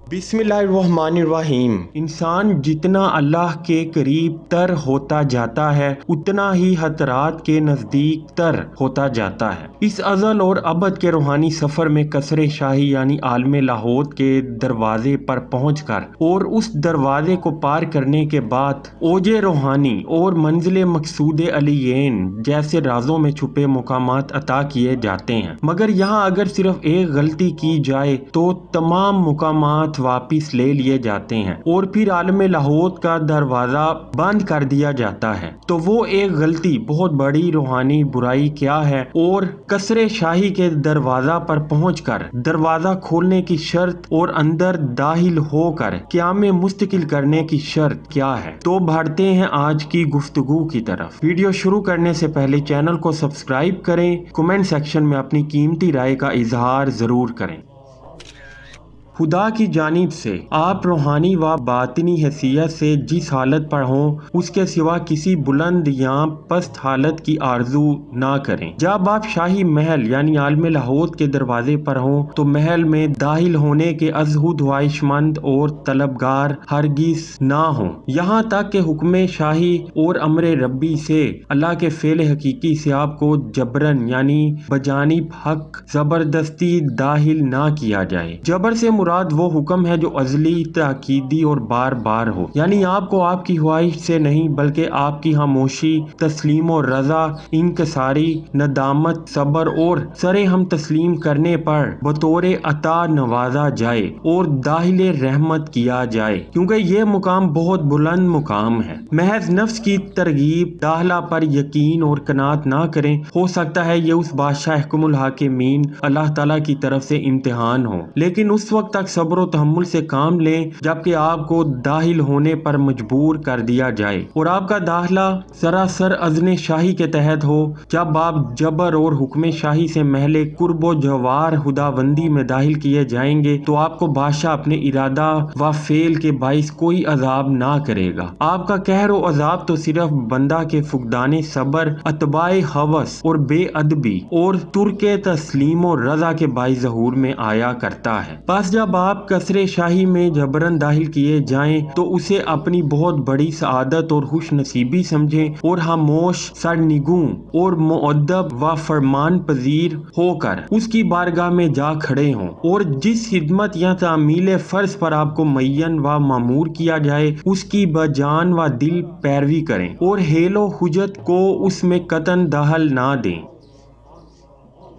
बिस्मिल्लाहिर्रहमानिर्रहीम। इंसान जितना अल्लाह के करीब तर होता जाता है उतना ही हतरात के नज़दीक तर होता जाता है। इस अज़ल और अबद के रूहानी सफ़र में कसरे शाही यानी आलम लाहौत के दरवाजे पर पहुंचकर और उस दरवाजे को पार करने के बाद ओजे रूहानी और मंजिल मकसूद अलीयैन जैसे राजों में छुपे मुकामात अता किए जाते हैं। मगर यहाँ अगर सिर्फ एक गलती की जाए तो तमाम मुकामात वापिस ले लिए जाते हैं और फिर आलम लाहौत का दरवाजा बंद कर दिया जाता है। तो वो एक गलती बहुत बड़ी रूहानी बुराई क्या है और कसरे शाही के दरवाजा पर पहुंचकर दरवाजा खोलने की शर्त और अंदर दाखिल होकर क़याम मुस्तकिल करने की शर्त क्या है। तो बढ़ते हैं आज की गुफ्तगू की तरफ। वीडियो शुरू करने से पहले चैनल को सब्सक्राइब करें, कमेंट सेक्शन में अपनी कीमती राय का इजहार जरूर करें। खुदा की जानिब से आप रूहानी व बातिनी हैसियत से जिस हालत पर हों उसके सिवा किसी बुलंद या पस्त हालत की आरजू ना करें। जब आप शाही महल यानी आलम लाहौत के दरवाजे पर हों तो महल में दाखिल होने के अजहुद ख्वाहिशमंद और तलबगार हरगिज ना हों, यहाँ तक के हुक्म शाही और अमर रब्बी से अल्लाह के फेल हकीकी से आपको जबरन यानी बजानिब हक जबरदस्ती दाखिल ना किया जाए। जबर से मुराद वो हुक्म है जो अजली ताकीदी और बार बार हो, यानी आपको आपकी ख्वाहिश से नहीं बल्कि आपकी खामोशी तस्लीम और रजा इंकसारी नदामत सबर और सरे हम तस्लीम करने पर बतौर अता नवाजा जाए और दाखिले रहमत किया जाए, क्योंकि ये मुकाम बहुत बुलंद मुकाम है। महज नफ्स की तरगीब दाखला पर यकीन और कनात ना करें। हो सकता है ये उस बादशाह हुक्मुल हाकिमीन अल्लाह ताला की तरफ से इम्तिहान हो, लेकिन उस वक्त तक सब्र और तहम्मुल से काम लें जबकि आपको दाखिल होने पर मजबूर कर दिया जाए और आपका दाखिला सरासर अज़्न शाही के तहत हो। जब आप जबर और हुक्म शाही से महले कुर्बो जवार खुदाबंदी में दाखिल किए जाएंगे तो आपको बादशाह अपने इरादा व फेल के बाइस कोई अजाब ना करेगा। आपका कहर और अजाब तो सिर्फ बंदा के फुकदाने सबर अतबाए हवस और बेअदबी और तुर्के तस्लीम और रजा के बाइस ज़हूर में आया करता है। बस जब आप कसरे शाही में जबरन दाखिल किए जाएं तो उसे अपनी बहुत बड़ी सआदत और खुश नसीबी समझें और खामोश सरनिगू और मुअद्दब व फरमान पजीर होकर उसकी बारगाह में जा खड़े हों और जिस खिदमत या तामील फर्ज पर आपको मुअय्यन व मामूर किया जाए उसकी बजान व दिल पैरवी करें और हेलो हुजत को उसमें कतन दखल ना दें।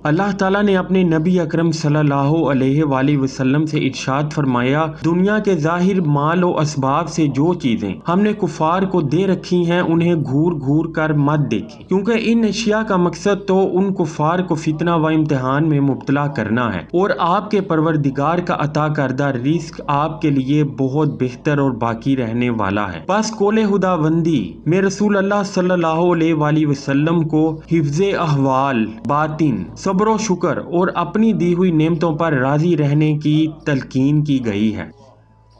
अल्लाह ताला ने अपने नबी अकरम सल्लल्लाहु अलैहि वसल्लम से इरशाद फरमाया, दुनिया के जाहिर माल और असबाब से जो चीजें हमने कुफार को दे रखी हैं उन्हें घूर घूर कर मत देखें, क्योंकि इन अशिया का मकसद तो उन कुफार को फितना व इम्तिहान में मुब्तला करना है और आपके परवरदिगार का अता करदा रिस्क आपके लिए बहुत बेहतर और बाकी रहने वाला है। बस कोले खुदाबंदी में रसूल अल्लाह सल्लल्लाहु अलैहि वसल्लम को हिफ्ज़े अहवाल बातिन सब्र शुक्र और अपनी दी हुई नेमतों पर राजी रहने की तलकीन की गई है।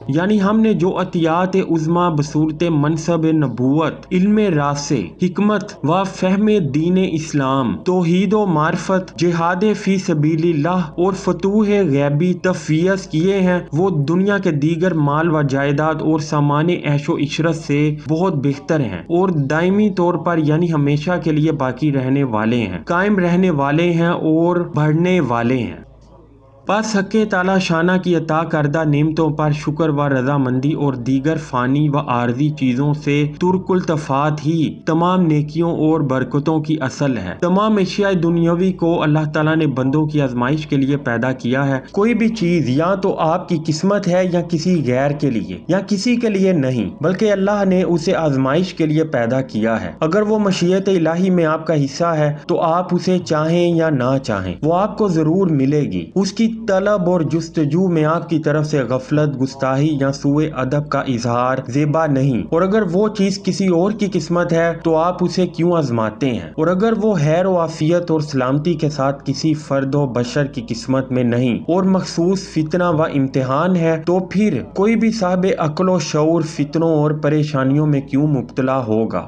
यानी हमने जो अतियात उज़्मा बसूरत मनसब नबूवत इल्म रासे हिकमत व फहमे दीन इस्लाम तौहीद व मार्फत जिहाद फी सबीलिल्लाह और फतूह गैबी तफवियस किए हैं वो दुनिया के दीगर माल व जायदाद और सामान ऐशो इशरत से बहुत बेहतर हैं और दायमी तौर पर यानी हमेशा के लिए बाकी रहने वाले हैं, कायम रहने वाले हैं और बढ़ने वाले हैं। बस हक़े ताला शाना की अता करदा नेमतों पर शुक्र व रजामंदी और दीगर फ़ानी व आर्जी चीज़ों से तुर्कुल तफ़ात ही तमाम नेकियों और बरकतों की असल है। तमाम एशिया दुनियावी को अल्लाह ताला ने बंदों की आजमाइश के लिए पैदा किया है। कोई भी चीज़ या तो आपकी किस्मत है या किसी गैर के लिए या किसी के लिए नहीं, बल्कि अल्लाह ने उसे आजमाइश के लिए पैदा किया है। अगर वो मशीयत इलाही में आपका हिस्सा है तो आप उसे चाहें या ना चाहें वो आपको ज़रूर मिलेगी। उसकी तलब और जुस्तजू में आपकी तरफ से गफलत गुस्ताही या सुए अदब का इजहार ज़ेबा नहीं, और अगर वो चीज़ किसी और की किस्मत है तो आप उसे क्यों आजमाते हैं, और अगर वो खैर व आफियत और सलामती के साथ किसी फर्द व बशर की किस्मत में नहीं और मखसूस फितना व इम्तिहान है तो फिर कोई भी साहिब अक्ल व शऊर फितनों और परेशानियों में क्यों मुब्तला होगा।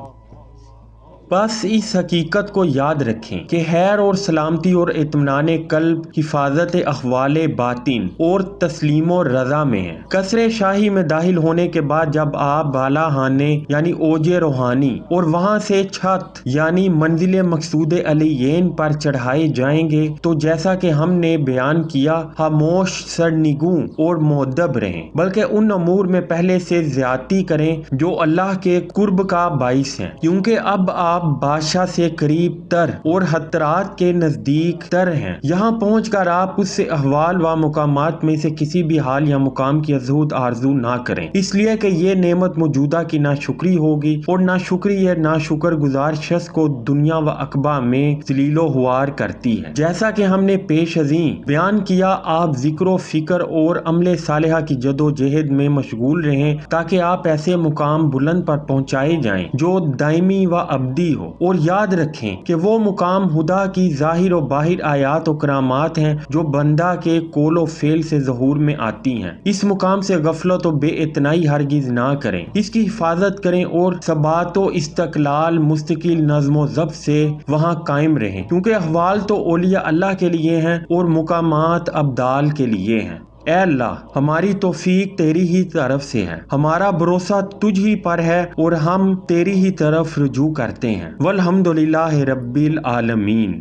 بس اس حقیقت کو یاد رکھیں کہ خیر اور سلامتی اور اطمینان قلب حفاظت احوال باطن اور تسلیم و رضا میں ہے۔ قصر شاہی میں داخل ہونے کے بعد جب آپ بالا خانے یعنی اوج روحانی اور وہاں سے چھت یعنی منزل مقصود علیین پر چڑھائے جائیں گے تو جیسا کہ ہم نے بیان کیا، خاموش، سرنگوں اور مؤدب رہیں، بلکہ ان امور میں پہلے سے زیادتی کریں جو اللہ کے قرب کا باعث ہیں، کیونکہ اب آپ بادشاہ سے قریب تر اور خطرات کے نزدیک تر ہیں۔ یہاں پہنچ کر آپ اس سے احوال و مقامات میں سے کسی بھی حال یا مقام کی عزت آرزو نہ کریں، اس لیے کہ یہ نعمت موجودہ کی ناشکری ہوگی، اور ناشکری یا ناشکر گزار شخص کو دنیا و عقبہ میں ذلیل و خوار کرتی ہے۔ جیسا کہ ہم نے پیش ازیں بیان کیا، آپ ذکر و فکر اور عمل صالحہ کی جد و جہد میں مشغول رہیں تاکہ آپ ایسے مقام بلند پر پہنچائے جائیں جو دائمی و ابدی ہو، اور یاد رکھیں کہ وہ مقام خدا کی ظاہر و باہر آیات و کرامات ہیں جو بندہ کے قول و فعل سے ظہور میں آتی ہیں۔ اس مقام سے غفلت و بے اعتنائی ہرگز نہ کریں، اس کی حفاظت کریں اور ثبات و استقلال مستقل نظم و ضبط سے وہاں قائم رہیں، کیونکہ احوال تو اولیاء اللہ کے لیے ہیں اور مقامات ابدال کے لیے ہیں۔ اے اللہ، ہماری توفیق تیری ہی طرف سے ہے، ہمارا بھروسہ تجھ ہی پر ہے اور ہم تیری ہی طرف رجوع کرتے ہیں۔ والحمدللہ رب العالمین۔